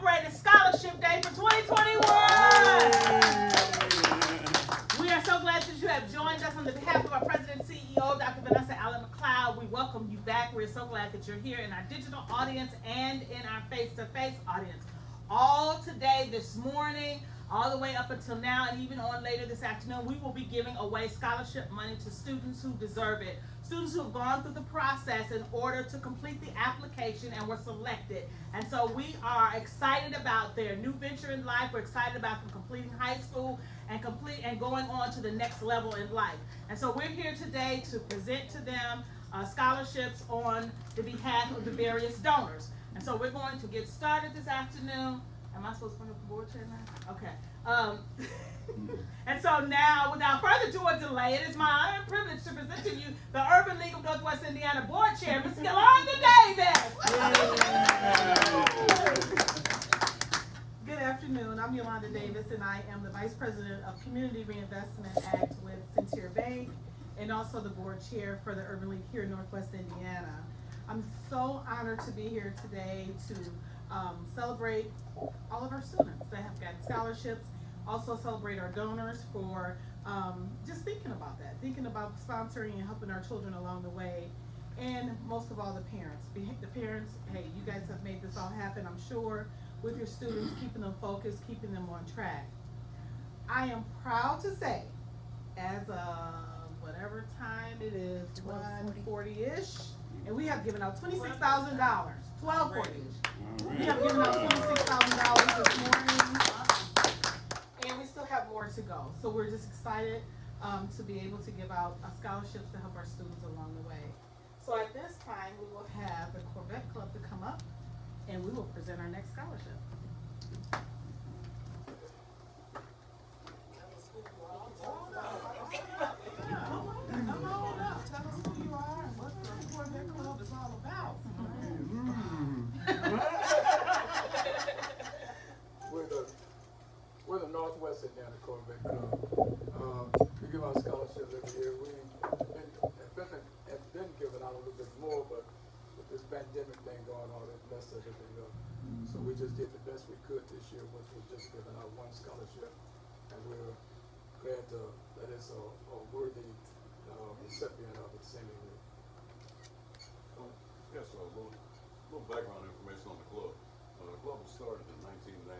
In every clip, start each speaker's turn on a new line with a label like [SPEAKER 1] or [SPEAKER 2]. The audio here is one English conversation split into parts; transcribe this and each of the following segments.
[SPEAKER 1] celebrating Scholarship Day for 2021. We are so glad that you have joined us. On the behalf of our President and CEO, Dr. Vanessa Allen McLeod, we welcome you back. We're so glad that you're here in our digital audience and in our face-to-face audience. All today, this morning, all the way up until now, and even on later this afternoon, we will be giving away scholarship money to students who deserve it. Students who have gone through the process in order to complete the application and were selected. And so we are excited about their new venture in life. We're excited about them completing high school and going on to the next level in life. And so we're here today to present to them scholarships on the behalf of the various donors. And so we're going to get started this afternoon. Am I supposed to bring up the board chair now? Okay. And so now, without further ado or delay, it is my honor and privilege to present to you the Urban League of Northwest Indiana Board Chair, Ms. Yolanda Davis.
[SPEAKER 2] Good afternoon. I'm Yolanda Davis, and I am the Vice President of Community Reinvestment Act with Sincere Bank, and also the Board Chair for the Urban League here in Northwest Indiana. I'm so honored to be here today to celebrate all of our students that have gotten scholarships, also celebrate our donors for just thinking about that, thinking about sponsoring and helping our children along the way, and most of all the parents. The parents, hey, you guys have made this all happen, I'm sure, with your students, keeping them focused, keeping them on track. I am proud to say, as of whatever time it is, 1:40-ish, and we have given out $26,000, 12:40-ish. We have given out $26,000 this morning, and we still have more to go. So we're just excited to be able to give out scholarships to help our students along the way. So at this time, we will have the Corvette Club to come up, and we will present our next scholarship. Tell us who you are and what the Corvette Club is all about.
[SPEAKER 3] We're the Northwest Indiana Corvette Club. We give out scholarships every year. We have been giving out a little bit more, but with this pandemic thing going on, it messed everything up. So we just did the best we could this year, which was just giving out one scholarship, and we're glad that it's a worthy recipient of it, seemingly.
[SPEAKER 4] Yes, a little background information on the club. The club was started in 1991.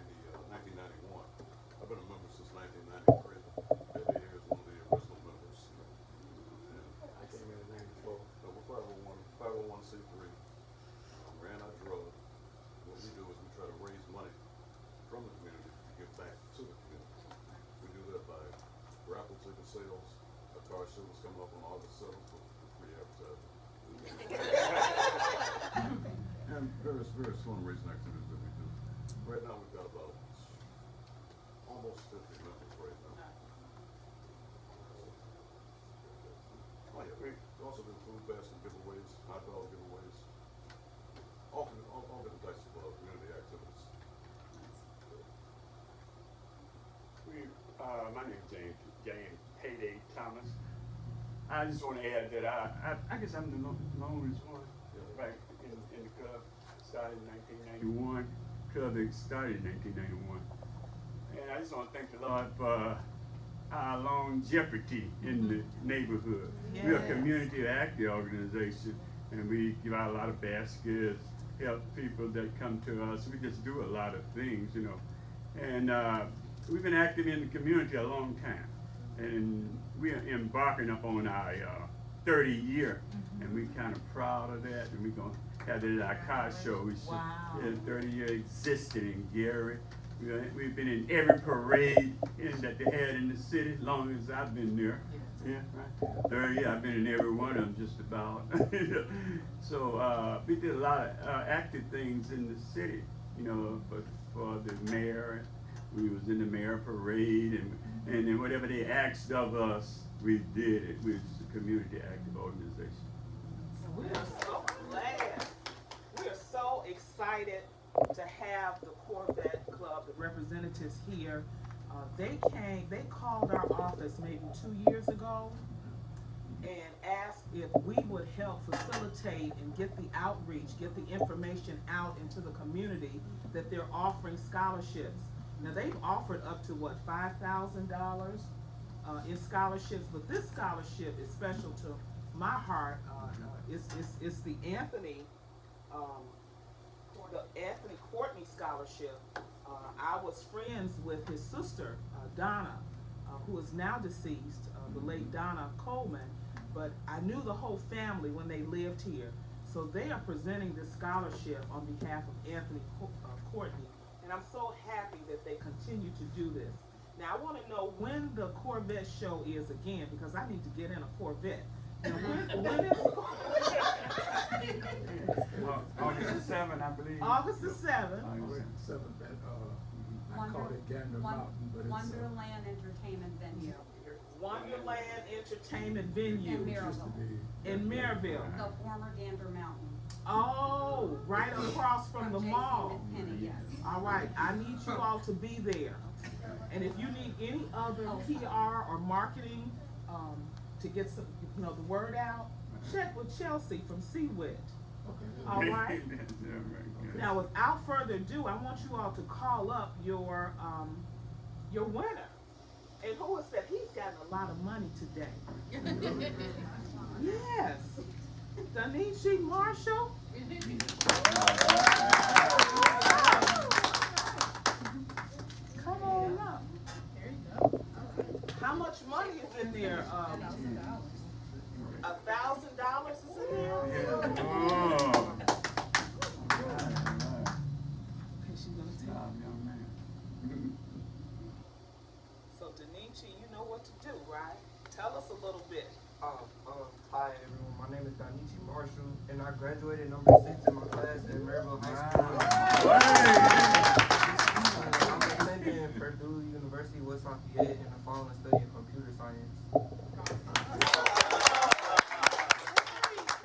[SPEAKER 4] I've been a member since 1993. Eddie here is one of the original members.
[SPEAKER 3] I came in 94.
[SPEAKER 4] We're 501c3. Ran our drug. What we do is we try to raise money from the community to give back to the community. We do that by raffle ticket sales. A car show is coming up on August 7th for free advertising. And various fundraising activities that we do. Right now we've got about almost 50 members right now. Oh yeah, we also do food basket giveaways, hot dog giveaways, all different types of community activities.
[SPEAKER 5] My name is James Payday Thomas. I just want to add that I guess I'm the longest one right in the club. Started in 1991. Club that started in 1991. And I just want to thank the Lord for our longevity in the neighborhood.
[SPEAKER 1] Yes.
[SPEAKER 5] We're a community active organization, and we give out a lot of baskets, help people that come to us. We just do a lot of things, you know. And we've been active in the community a long time. And we are embarking upon our 30 year, and we're kind of proud of that. And we're going to have it at our car show. We should 30 year existed in Gary. We've been in every parade that they had in the city as long as I've been there. Yeah, right. 30 years, I've been in every one of them just about. So we did a lot of active things in the city, you know, for the mayor. We was in the mayor parade, and then whatever they asked of us, we did it. We was a community active organization.
[SPEAKER 1] We are so glad. We are so excited to have the Corvette Club, the representatives here. They called our office maybe 2 years ago and asked
[SPEAKER 6] if we would help facilitate and get the outreach, get the information out into the community that they're offering scholarships. Now, they've offered up to what, $5,000 in scholarships, but this scholarship is special to my heart. It's the Anthony Courtney Scholarship. I was friends with his sister, Donna, who is now deceased, the late Donna Coleman, but I knew the whole family when they lived here. So they are presenting this scholarship on behalf of Anthony Courtney, and I'm so happy that they continue to do this. Now, I want to know when the Corvette show is again, because I need to get in a Corvette. Now, when is
[SPEAKER 5] August the 7th, I believe.
[SPEAKER 6] August the 7th.
[SPEAKER 3] August 7th at, I call it Gander Mountain, but it's
[SPEAKER 7] Wonderland Entertainment Venue
[SPEAKER 6] Wonderland Entertainment Venue
[SPEAKER 7] in
[SPEAKER 3] used to
[SPEAKER 7] Maryville,
[SPEAKER 3] be.
[SPEAKER 6] in Maryville.
[SPEAKER 7] the former Gander Mountain.
[SPEAKER 6] Oh, right across from the
[SPEAKER 7] J.C.
[SPEAKER 6] mall.
[SPEAKER 7] Penney, yes.
[SPEAKER 6] All right, I need you all to be there. And if you need any other PR or marketing, to get some, the word out, check with Chelsea from Seawit. All right? Now, without further ado, I want you all to call up your winner. And who is that? He's gotten a lot of money today. Yes. Danichi Marshall. Come on up.
[SPEAKER 2] There you go.
[SPEAKER 6] How much money is in there? $1,000 is in there?
[SPEAKER 5] Oh.
[SPEAKER 6] Okay, she's gonna take it. So Danichi, you know what to do, right? Tell us a little bit.
[SPEAKER 8] Hi everyone, my name is Danichi Marshall, and I graduated number 6 in my class at Maryville High School. I'm attending Purdue University, West Lafayette, in the fall and studying computer science.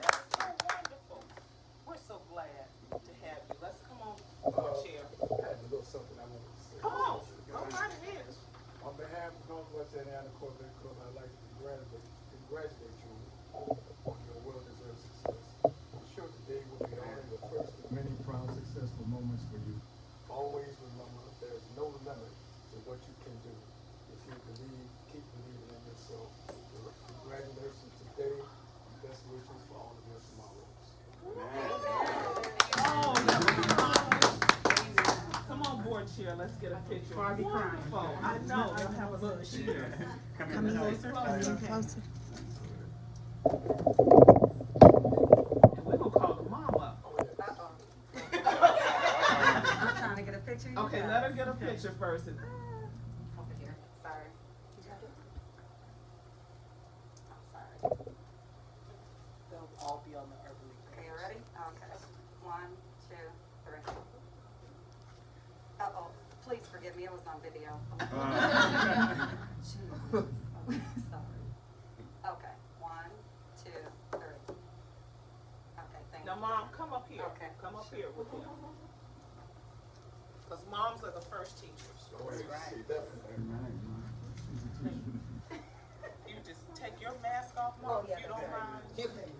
[SPEAKER 6] That's so wonderful. We're so glad to have you. Let's come on, chair.
[SPEAKER 3] I had a little something I wanted to say.
[SPEAKER 6] Come on, go right ahead.
[SPEAKER 3] On behalf of Northwest Indiana Corvette Club, I'd like to congratulate you on your well-deserved success. I'm sure today will be only the first of many proud, successful moments for you. Always remember, there's no limit to what you can do. If you believe, keep believing in yourself. Congratulations today, and best wishes for all of your tomorrows.
[SPEAKER 6] Oh, that was nice. Come on, board chair, let's get a picture.
[SPEAKER 2] Barbie crying.
[SPEAKER 6] Wonderful. I know, they'll have a cheer.
[SPEAKER 5] Come in closer.
[SPEAKER 6] And we're gonna call the mom up.
[SPEAKER 7] I'm trying to get a picture. You
[SPEAKER 6] Okay,
[SPEAKER 7] got
[SPEAKER 6] let her
[SPEAKER 7] it.
[SPEAKER 6] get a picture first. And
[SPEAKER 7] Over here, sorry.
[SPEAKER 6] I'm sorry. They'll all be on the urban league
[SPEAKER 7] Okay,
[SPEAKER 6] page.
[SPEAKER 7] you ready? Okay. 1, 2, 3. Uh-oh, please forgive me, it was on video. Jeez. Sorry. Okay, 1, 2, 3. Okay, thank you.
[SPEAKER 6] Now, Mom, come up here.
[SPEAKER 7] Okay.
[SPEAKER 6] Come up here with him. Because moms are the first teachers.
[SPEAKER 3] See, definitely.
[SPEAKER 6] You just take your mask off, Mom,
[SPEAKER 7] Oh, yeah,
[SPEAKER 6] if you don't
[SPEAKER 7] that's right.
[SPEAKER 6] mind.
[SPEAKER 7] Okay.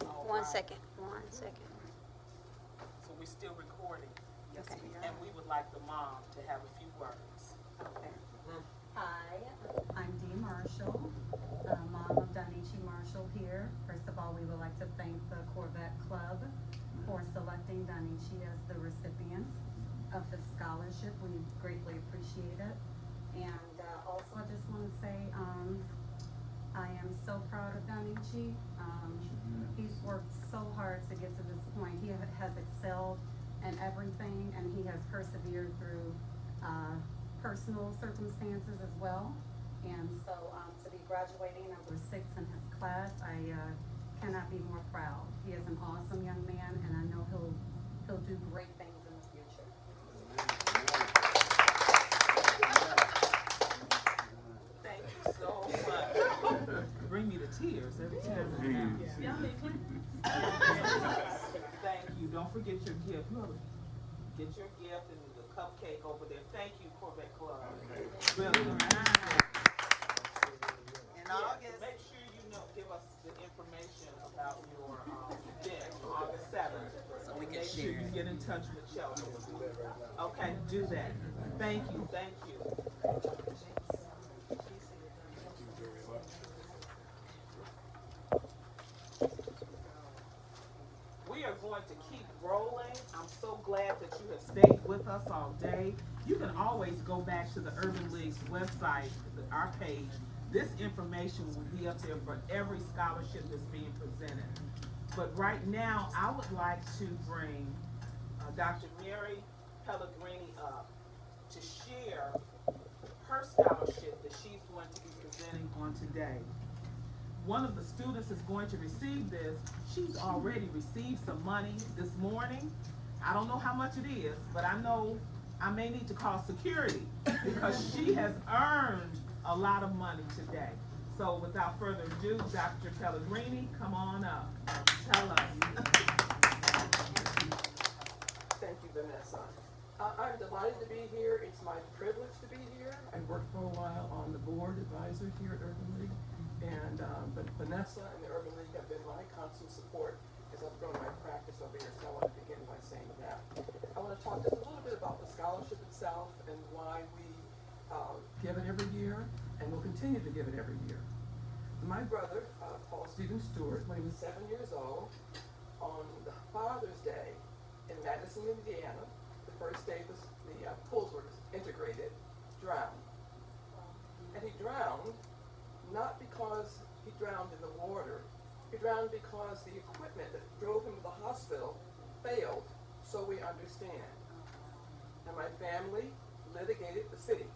[SPEAKER 6] All
[SPEAKER 9] One
[SPEAKER 6] right.
[SPEAKER 9] second.
[SPEAKER 6] So we're still recording.
[SPEAKER 7] Yes,
[SPEAKER 9] Okay.
[SPEAKER 7] we are.
[SPEAKER 6] And we would like the mom to have a few words.
[SPEAKER 7] Okay. Hi, I'm Dee Marshall, mom of Danichi Marshall here. First of all, we would like to thank the Corvette Club for selecting Danichi as the recipient of the scholarship. We greatly appreciate it. And also, I just want to say I am so proud of Danichi. He's worked so hard to get to this point. He has excelled in everything, and he has persevered through personal circumstances as well. And so to be graduating number 6 in his class, I cannot be more proud. He is an awesome young man, and I know he'll do great things in the future.
[SPEAKER 6] Thank you so much. Bring me to tears every time.
[SPEAKER 5] Yeah.
[SPEAKER 6] Thank you. don't forget your gift. You ought to get your gift and the cupcake over there. Thank you, Corvette Club. Really.
[SPEAKER 9] In
[SPEAKER 6] Yes,
[SPEAKER 9] August.
[SPEAKER 6] make sure you give us the information about your event on August 7th.
[SPEAKER 9] So we can
[SPEAKER 6] Make sure
[SPEAKER 9] share
[SPEAKER 6] you
[SPEAKER 9] it.
[SPEAKER 6] get in touch with Chelsea. Okay, do that. Thank you, thank you. We are going to keep rolling. I'm so glad that you have stayed with us all day. You can always go back to the Urban League's website, our page. This information will be up there for every scholarship that's being presented. But right now, I would like to bring Dr. Mary Pellegrini up to share her scholarship that she's going to be presenting on today. One of the students is going to receive this. She's already received some money this morning. I don't know how much it is, but I know I may need to call security because she has earned a lot of money today. So without further ado, Dr. Pellegrini, come on up. Tell us.
[SPEAKER 10] Thank you, Vanessa. I'm delighted to be here. It's my privilege to be here. I worked for a while on the board advisor here at Urban League, and but Vanessa and the Urban League have been my constant support as I've grown my practice over here. So I want to begin by saying that. I want to talk just a little bit about the scholarship itself and why we give it every year, and we'll continue to give it every year. My brother, Paul Stephen Stewart, when he was 7 years old, on the Father's Day in Madison, Indiana, the first day the pools were integrated, drowned. And he drowned not because he drowned in the water, he drowned because the equipment that drove him to the hospital failed, so we understand. And my family litigated the city.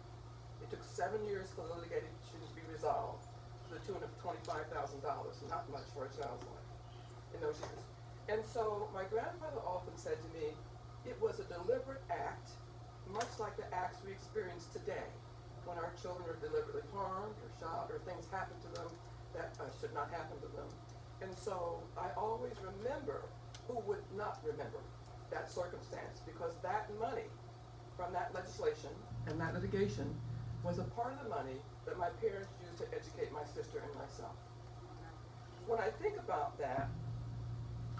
[SPEAKER 10] It took 7 years for the litigation to be resolved, to the tune of $25,000, not much for a child's life in those years. And so my grandfather often said to me, it was a deliberate act, much like the acts we experience today, when our children are deliberately harmed or shot or things happen to them that should not happen to them. And so I always remember who would not remember that circumstance, because that money from that legislation and that litigation was a part of the money that my parents used to educate my sister and myself. When I think about that,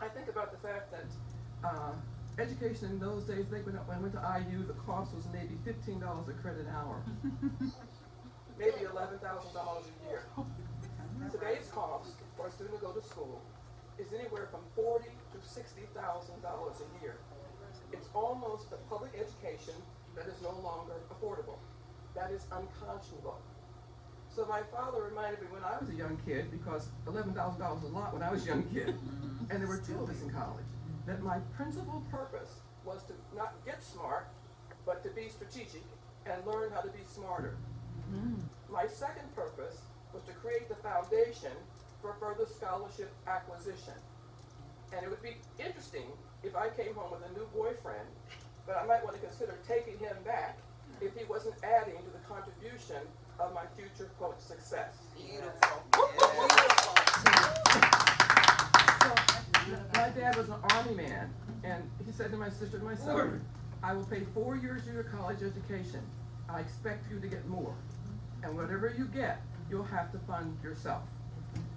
[SPEAKER 10] I think about the fact that education in those days, when I went to IU, the cost was maybe $15 a credit hour. Maybe $11,000 a year. Today's cost for a student to go to school is anywhere from $40,000 to $60,000 a year. It's almost a public education that is no longer affordable. That is unconscionable. So my father reminded me when I was a young kid, because $11,000 was a lot when I was a young kid, and there were two of us in college, that my principal purpose was to not get smart, but to be strategic and learn how to be smarter. My second purpose was to create the foundation for further scholarship acquisition. And it would be interesting if I came home with a new boyfriend, but I might want to consider taking him back if he wasn't adding to the contribution of my future, quote, success.
[SPEAKER 9] Beautiful.
[SPEAKER 10] So, my dad was an army man, and he said to my sister and myself, I will pay 4 years of your college education. I expect you to get more. And whatever you get, you'll have to fund yourself.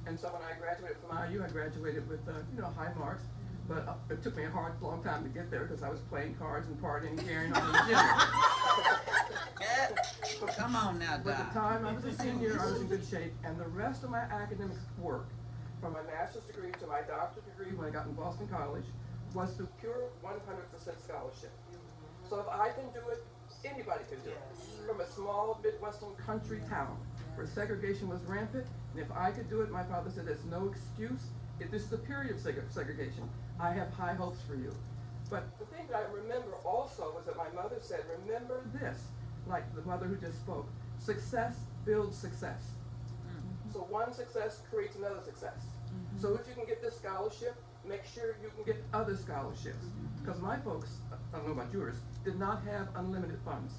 [SPEAKER 10] And so when I graduated from IU, I graduated with, high marks. But it took me a long time to get there because I was playing cards and partying, carrying on in the gym.
[SPEAKER 9] Come on now,
[SPEAKER 10] By
[SPEAKER 9] Doc.
[SPEAKER 10] the time I was a senior, I was in good shape, and the rest of my academic work, from my master's degree to my doctorate degree when I got in Boston College, was through pure 100% scholarship. So if I can do it, anybody can do it. From a small Midwestern country town where segregation was rampant, and if I could do it, my father said, there's no excuse. If this is a period of segregation, I have high hopes for you. But the thing that I remember also was that my mother said, remember this, like the mother who just spoke, success builds success. So one success creates another success. So if you can get this scholarship, make sure you can get other scholarships. Because my folks, I don't know about yours, did not have unlimited funds.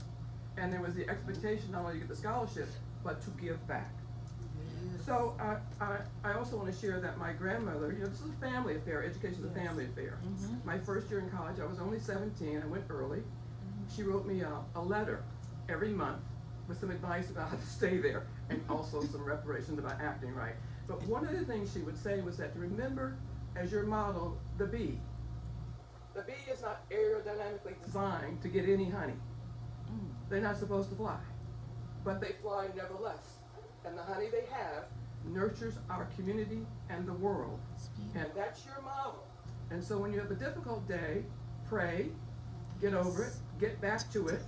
[SPEAKER 10] And there was the expectation not only to get the scholarship, but to give back. So I also want to share that my grandmother, you know, this is a family affair, education is a family affair. My first year in college, I was only 17, I went early. She wrote me a letter every month with some advice about how to stay there and also some reparations about acting right. But one of the things she would say was that to remember as your model the bee. The bee is not aerodynamically designed to get any honey. They're not supposed to fly, but they fly nevertheless. And the honey they have nurtures our community and the world. And that's your model. And so when you have a difficult day, pray, get over it, get back to it,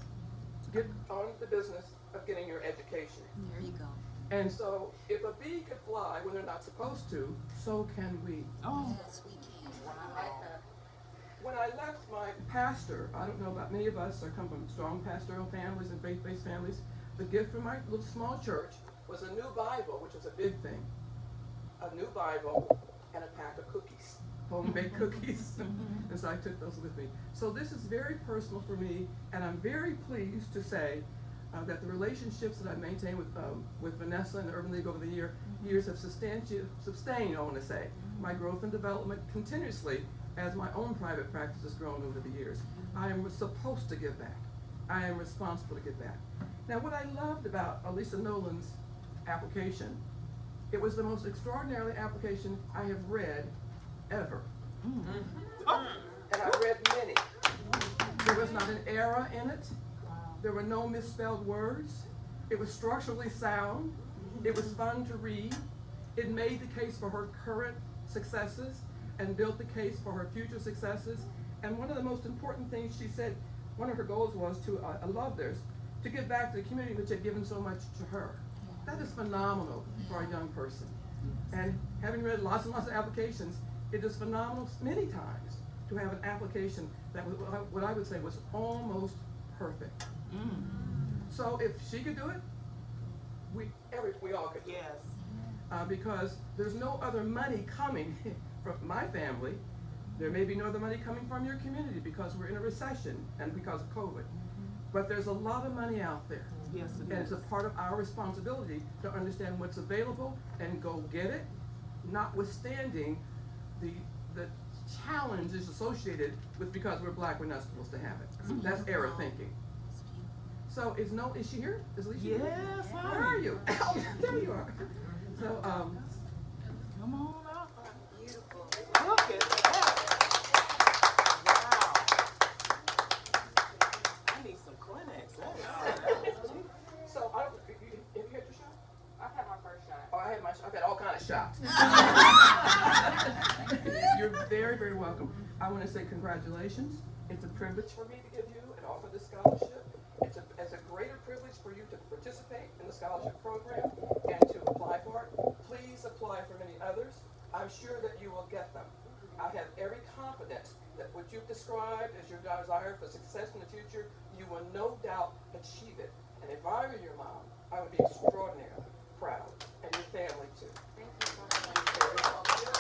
[SPEAKER 10] get on the business of getting your education.
[SPEAKER 9] There you go.
[SPEAKER 10] And so if a bee could fly when they're not supposed to, so can we.
[SPEAKER 6] Oh.
[SPEAKER 9] Yes, we can.
[SPEAKER 10] When I left my pastor, I don't know about many of us, I come from strong pastoral families and faith-based families. The gift from my little small church was a new Bible, which was a big thing. A new Bible and a pack of cookies, homemade cookies. And so I took those with me. So this is very personal for me, and I'm very pleased to say that the relationships that I've maintained with Vanessa and the Urban League over the years have sustained, I want to say, my growth and development continuously as my own private practice has grown over the years. I am supposed to give back. I am responsible to give back. Now, what I loved about Elisa Nolan's application, it was the most extraordinary application I have read ever. And I've read many. There was not an error in it. There were no misspelled words. It was structurally sound. It was fun to read. It made the case for her current successes and built the case for her future successes. And one of the most important things she said, one of her goals was to, I love this, to give back to the community which had given so much to her. That is phenomenal for a young person. And having read lots and lots of applications, it is phenomenal many times to have an application that was what I would say was almost perfect. So if she could do it, we all could do it.
[SPEAKER 6] Yes.
[SPEAKER 10] Because there's no other money coming from my family. There may be no other money coming from your community because we're in a recession and because of COVID. But there's a lot of money out there.
[SPEAKER 6] Yes, it
[SPEAKER 10] And
[SPEAKER 6] is.
[SPEAKER 10] it's a part of our responsibility to understand what's available and go get it, notwithstanding the challenges associated with because we're black, we're not supposed to have it. That's error thinking. So is she here? Is Alicia here?
[SPEAKER 6] Yes,
[SPEAKER 10] Where are you? There you are. So,
[SPEAKER 6] come on up.
[SPEAKER 9] Beautiful.
[SPEAKER 6] Look at that. Wow. I need some Kleenex.
[SPEAKER 10] so have you had your shot?
[SPEAKER 11] I've had my first shot.
[SPEAKER 10] Oh, I've had all kinds of shots. You're very, very welcome. I want to say congratulations. It's a privilege for me to give you and offer this scholarship. It's a greater privilege for you to participate in the scholarship program and to apply for it. Please apply for many others. I'm sure that you will get them. I have every confidence that what you've described as your desire for success in the future, you will no doubt achieve it. And if I were your mom, I would be extraordinarily proud, and your family too.
[SPEAKER 11] Thank you so much.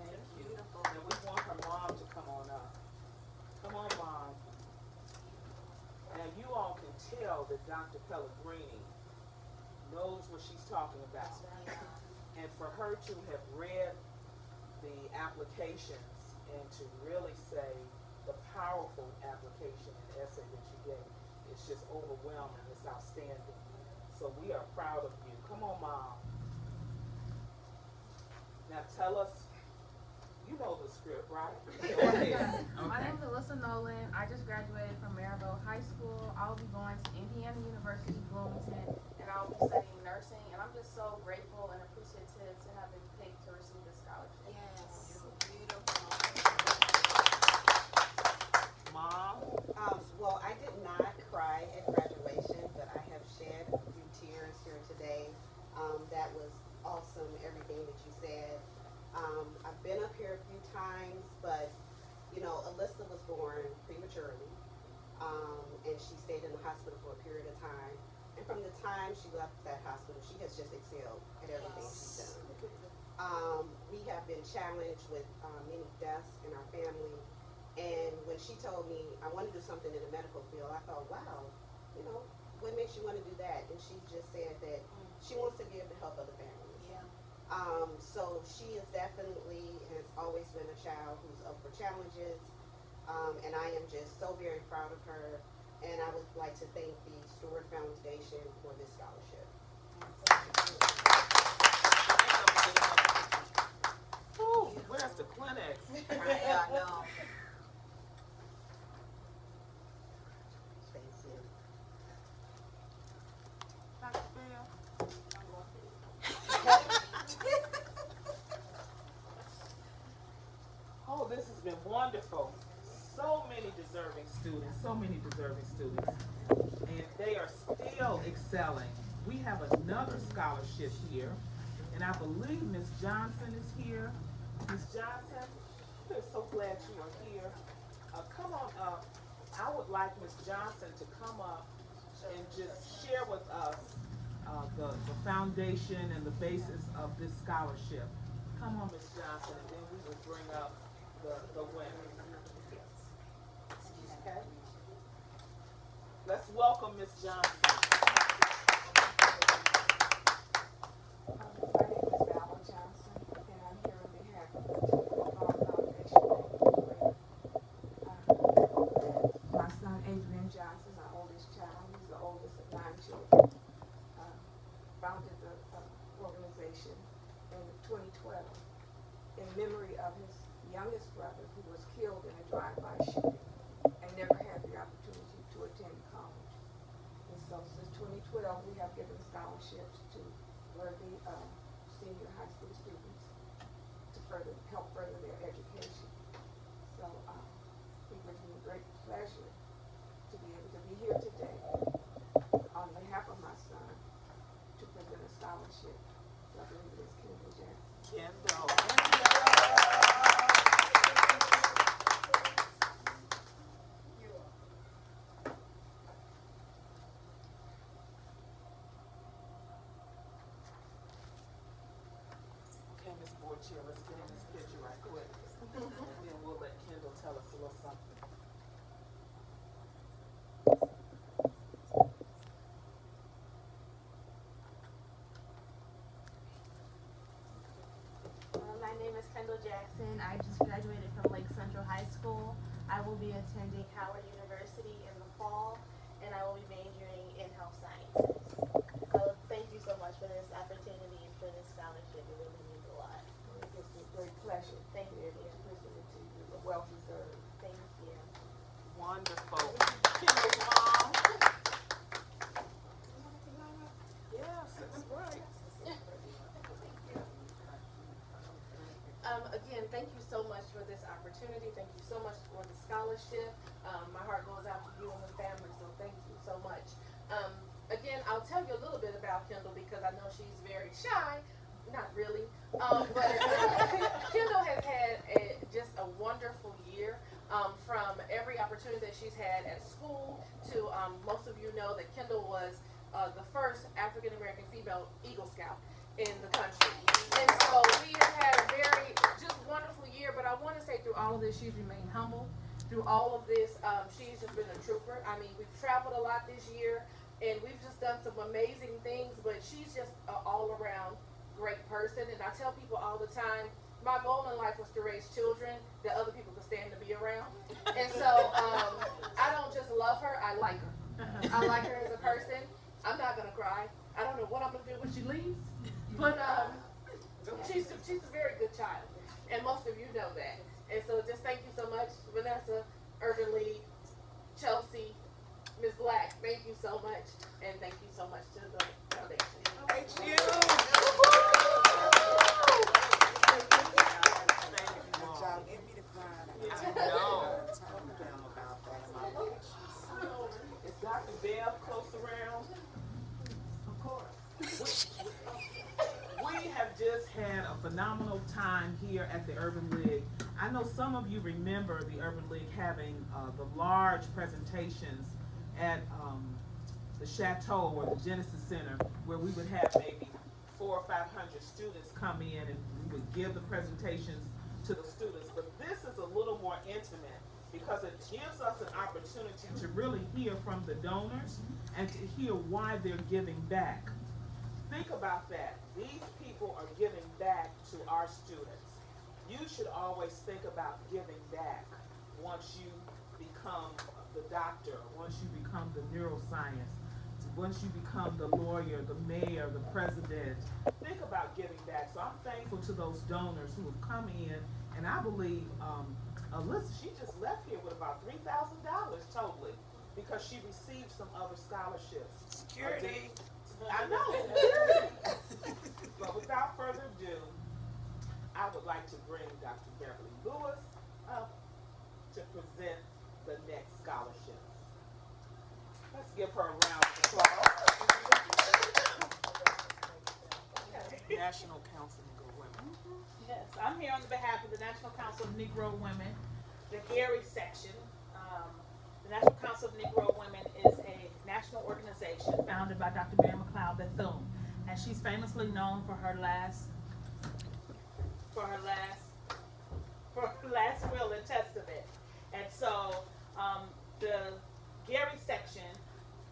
[SPEAKER 6] And we want her mom to come on up. Come on, Mom. Now you all can tell that Dr. Pellegrini knows what she's talking about. And for her to have read the applications and to really say the powerful application and essay that you gave, it's just overwhelming. It's outstanding. So we are proud of you. Come on, Mom. Now tell us, you know the script, right? Go ahead.
[SPEAKER 11] My name is Alyssa Nolan. I just graduated from Maryville High School. I'll be going to Indiana University, Bloomington, and I'll be studying nursing. And I'm just so grateful and appreciative to have been picked to receive this scholarship.
[SPEAKER 9] Yes. Beautiful.
[SPEAKER 6] Mom?
[SPEAKER 12] Well, I did not cry at graduation, but I have shed a few tears here today. That was awesome, everything that you said. I've been up here a few times, but, you know, Alyssa was born prematurely. and she stayed in the hospital for a period of time. And from the time she left that hospital, she has just excelled at everything she's done. We have been challenged with many deaths in our family. And when she told me, I want to do something in the medical field, I thought, wow, you know, what makes you want to do that? And she just said that she wants to be able to help other families.
[SPEAKER 9] Yeah.
[SPEAKER 12] So she is definitely, has always been a child who's up for challenges. And I am just so very proud of her. And I would like to thank the Stewart Foundation for this scholarship.
[SPEAKER 6] Ooh, where's the clinic?
[SPEAKER 9] Yeah, I know.
[SPEAKER 12] Thank you.
[SPEAKER 6] Dr. Bell? Oh, this has been wonderful. So many deserving students, so many deserving students. And they are still excelling. We have another scholarship here. And I believe Ms. Johnson is here. Ms. Johnson, we're so glad you are here. Come on up. I would like Ms. Johnson to come up and just share with us the foundation and the basis of this scholarship. Come on, Ms. Johnson, and then we will bring up the winner. Okay? Let's welcome Ms. Johnson.
[SPEAKER 13] My name is Val Johnson, and I'm here on behalf of the Lamar Foundation. My son Adrian Johnson, our oldest child, he's the oldest of 9 children, founded the organization in 2012 in memory of his youngest brother who was killed in a drive-by shooting and never had the opportunity to attend college. And so since 2012, we have given scholarships to worthy senior high school students to help further their education. So it would be a great pleasure to be able to be here today on behalf of my son to present a scholarship to I believe it is Kendall Jackson.
[SPEAKER 6] Kendall. Okay, Ms. Board Chair, let's get in this picture right quick. And then we'll let Kendall tell us a little something.
[SPEAKER 11] My name is Kendall Jackson. I just graduated from Lake Central High School. I will be attending Howard University in the fall, and I will be majoring in health sciences. So thank you so much for this opportunity and for this scholarship. It really means a lot.
[SPEAKER 13] It gives me great pleasure to
[SPEAKER 11] Thank
[SPEAKER 13] be
[SPEAKER 11] you.
[SPEAKER 13] able to present it to you, but well deserved.
[SPEAKER 11] Thank you.
[SPEAKER 6] Wonderful. Kendall's mom. Yes, that's right.
[SPEAKER 11] Again, thank you so much for this opportunity. Thank you so much for the scholarship. My heart goes out to you and the family, so thank you so much. Again, I'll tell you a little bit about Kendall because I know she's very shy. Not really. But Kendall has had just a wonderful year. From every opportunity that she's had at school to most of you know that Kendall was the first African American female Eagle Scout in the country. And so we have had a very just wonderful year, but I want to say through all of this, she's remained humble. Through all of this, she's just been a trooper. I mean, we've traveled a lot this year, and we've just done some amazing things, but she's just an all-around great person. And I tell people all the time, my goal in life was to raise children that other people could stand to be around. And so I don't just love her, I like her. I like her as a person. I'm not going to cry. I don't know what I'm going to do when she leaves, but she's a very good child, and most of you know that. And so just thank you so much, Vanessa, Urban League, Chelsea, Ms. Black, thank you so much, and thank you so much to the foundation.
[SPEAKER 6] Thank you.
[SPEAKER 9] Y'all give me the crown.
[SPEAKER 6] Is Dr. Bell close around? Of course. We have just had had a phenomenal time here at the Urban League. I know some of you remember the Urban League having the large presentations at the Chateau or the Genesis Center, where we would have maybe 400 or 500 students come in and we would give the presentations to the students. But this is a little more intimate because it gives us an opportunity to really hear from the donors and to hear why they're giving back. Think about that. These people are giving back to our students. You should always think about giving back once you become the doctor, once you become the neuroscience, once you become the lawyer, the mayor, the president. Think about giving back. So I'm thankful to those donors who have come in, and I believe Alyssa, she just left here with about $3,000 totally because she received some other scholarships.
[SPEAKER 9] Security.
[SPEAKER 6] I know. But without further ado, I would like to bring Dr. Beverly Lewis up to present the next scholarship. Let's give her a round of applause. National Council of Negro Women.
[SPEAKER 1] Yes, I'm here on behalf of the National Council of Negro Women, the Gary section. The National Council of Negro Women is a national organization founded by Dr. Mary McLeod Bethune, and she's famously known for her last will and testament. And so the Gary section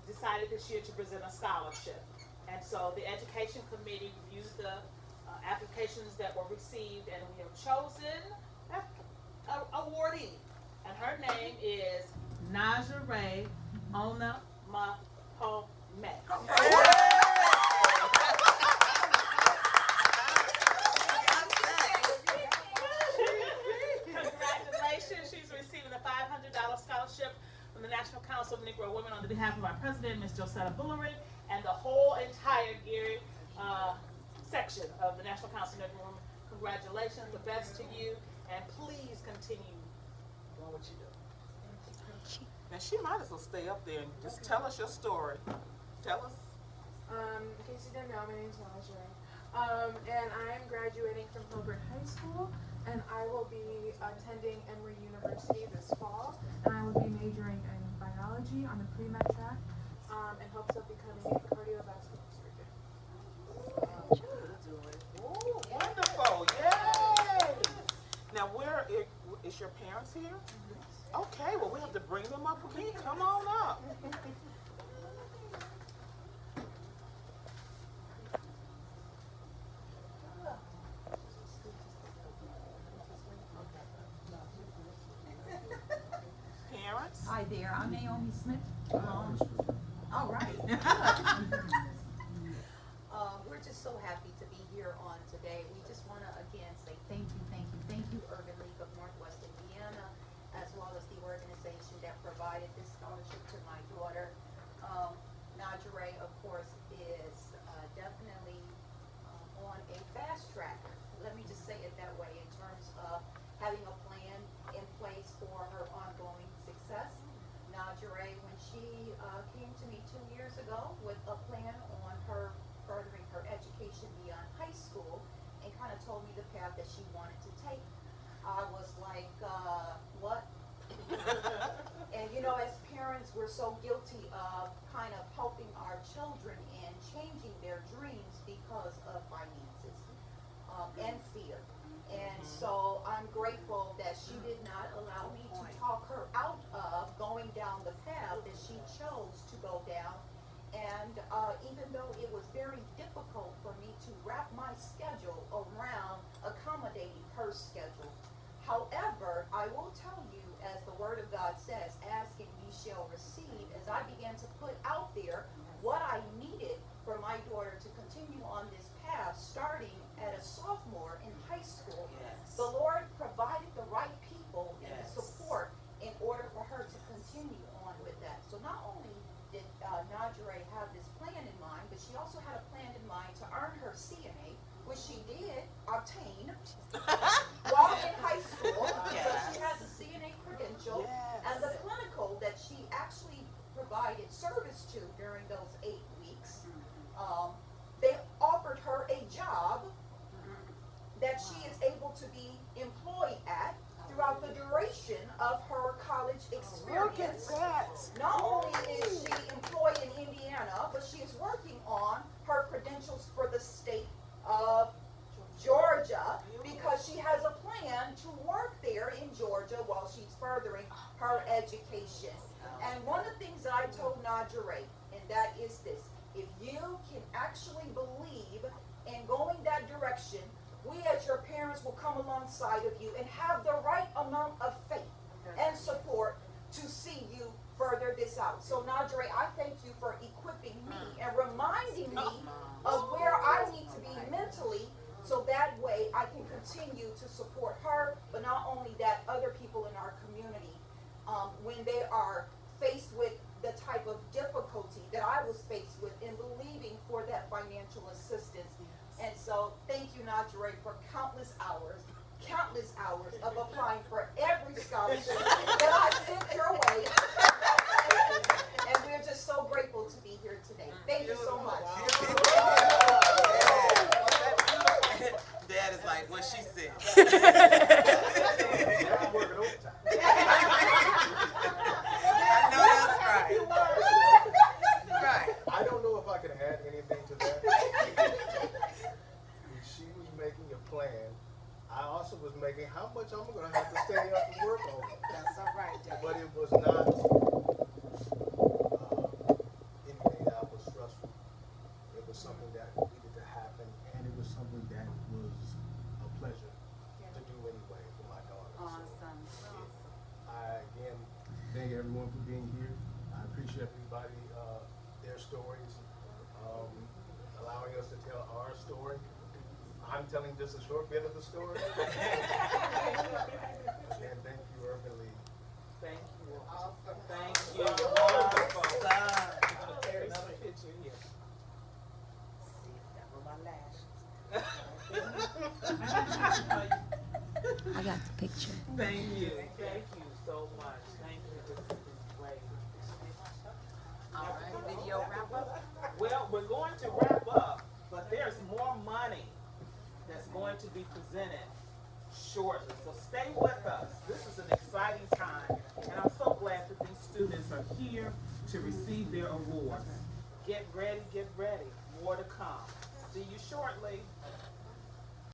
[SPEAKER 1] decided this year to present a scholarship. And so the Education Committee reviewed the applications that were received, and we have chosen an awardee. And her name is Najee Ona Mahome. Congratulations, she's receiving a $500 scholarship from the National Council of Negro Women on behalf of our president, Ms. Josetta Bullerin, and the whole entire Gary section of the National Council of Negro Women. Congratulations, the best to you, and please continue doing what you do.
[SPEAKER 6] Now she might as well stay up there and just tell us your story. Tell us.
[SPEAKER 11] In case you didn't know, my name is Najee. And I am graduating from Hobart High School, and I will be attending Emory University this fall. And I will be majoring in biology on the pre-med track, in hopes of becoming a cardiovascular surgeon.
[SPEAKER 6] Ooh, wonderful! Yay! Now, where is your parents here? Okay, well we have to bring them up again. Come on up. Parents?
[SPEAKER 14] Hi there, I'm Naomi Smith. All right.
[SPEAKER 15] We're just so happy to be here on today. We just want to again say thank you, Urban League of Northwest Indiana, as well as the organization that provided this scholarship to my daughter. Najee, of course, is definitely on a fast track. Let me just say it that way in terms of having a plan in place for her ongoing success. Najee, when she came to me 2 years ago with a plan on her furthering her education beyond high school and kind of told me the path that she wanted to take, I was like, what? And you know, as parents, we're so guilty of kind of helping our children and changing their dreams because of finances and fear. And so I'm grateful that she did not allow me to talk her out of going down the path that she chose to go down. And even though it was very difficult for me to wrap my schedule around accommodating her schedule, however, I will tell you, as the Word of God says, ask and ye shall receive, as I began to put out there what I needed for my daughter to continue on this path, starting at a sophomore in high school. Yes. The Lord provided the right people and the support in order for her to continue on with that. So not only did Najee have this plan in mind, but she also had a plan in mind to earn her CNA, which she did obtain while in high school. Yes. So she has a CNA credential. Yes. And the clinical that she actually provided service to during those 8 weeks, they offered her a job that she is able to be employed at throughout the duration of her college experience. Not only is she employed in Indiana, but she is working on her credentials for the state of Georgia, because she has a plan to work there in Georgia while she's furthering her education. And one of the things that I told Najee, and that is this: if you can actually believe in going that direction, we as your parents will come alongside of you and have the right amount of faith and support to see you further this out. So Najee, I thank you for equipping me and reminding me of where I need to be mentally, so that way I can continue to support her, but not only that, other people in our community, when they are faced with the type of difficulty that I was faced with in believing for that financial assistance. And so thank you, Najee, for countless hours of applying for every scholarship that I sent your way. And we're just so grateful to be here today. Thank you so much.
[SPEAKER 9] Dad is like, what she said. I know that's right. Right.
[SPEAKER 8] I don't know if I can add anything to that. She was making a plan. I also was making how much I'm going to have to stay up and work on.
[SPEAKER 9] That's all right, Dad.
[SPEAKER 8] But it was not anything that was stressful. It was something that needed to happen, and it was something that was a pleasure to do anyway for my daughter.
[SPEAKER 7] Awesome.
[SPEAKER 8] I again thank everyone for being here. I appreciate everybody, their stories, allowing us to tell our story. I'm telling just a short bit of the story. Again, thank you, Urban League.
[SPEAKER 6] Thank you.
[SPEAKER 9] Awesome.
[SPEAKER 6] Thank you. You're wonderful.
[SPEAKER 9] Awesome.
[SPEAKER 6] I'm gonna take another picture here.
[SPEAKER 9] See, that was my lashes.
[SPEAKER 14] I got the picture.
[SPEAKER 6] Thank you. Thank you so much. Thank you. This is great.
[SPEAKER 9] All right, video wrap up.
[SPEAKER 6] Well, we're going to wrap up, but there's more money that's going to be presented shortly. So stay with us. This is an exciting time, and I'm so glad that these students are here to receive their awards. Get ready, get ready. More to come. See you shortly.